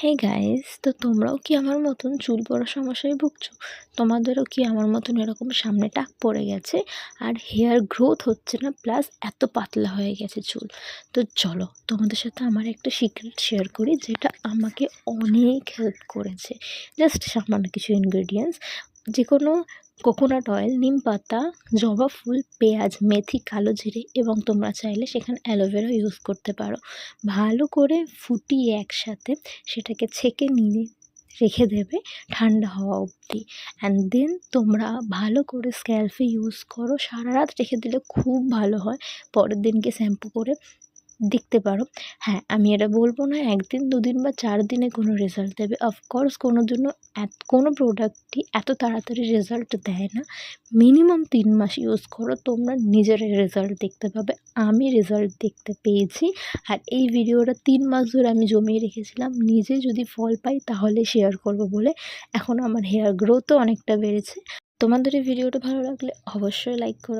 Hey guys, তো তোমরাও কি আমার মতন চুল পড়ার সমস্যায় ভুগছো? তোমাদেরও কি আমার মতন এরকম সামনে টাক পড়ে গেছে আর হেয়ার গ্রোথ হচ্ছে না, প্লাস এত পাতলা হয়ে গেছে চুল? তো চলো তোমাদের সাথে আমার একটা সিক্রেট শেয়ার করি, যেটা আমাকে অনেক হেল্প করেছে। জাস্ট সামান্য কিছু ইনগ্রেডিয়েন্টস, যে কোনো কোকোনাট অয়েল, নিম পাতা, জবা ফুল, পেঁয়াজ, মেথি, কালো জিরে এবং তোমরা চাইলে সেখানে অ্যালোভেরা ইউজ করতে পারো। ভালো করে ফুটিয়ে একসাথে সেটাকে ছেঁকে নিয়ে রেখে দেবে ঠান্ডা হওয়া অবধি। অ্যান্ড দেন তোমরা ভালো করে স্ক্যাল্পে ইউজ করো, সারা রাত রেখে দিলে খুব ভালো হয়। পরের দিনকে শ্যাম্পু করে দেখতে পারো। হ্যাঁ, আমি এটা বলবো না ১ দিন ২ দিন বা ৪ দিনে কোনো রেজাল্ট দেবে। অফকোর্স কোনো প্রোডাক্টই এত তাড়াতাড়ি রেজাল্ট দেয় না। মিনিমাম ৩ মাস ইউজ করো, তোমরা নিজেরাই রেজাল্ট দেখতে পাবে। আমি রেজাল্ট দেখতে পেয়েছি। আর এই ভিডিওটা ৩ মাস ধরে আমি জমিয়ে রেখেছিলাম, নিজে যদি ফল পাই তাহলে শেয়ার করব বলে। এখন আমার হেয়ার গ্রোথও অনেকটা বেড়েছে। তোমাদের এই ভিডিওটা ভালো লাগলে অবশ্যই লাইক করো।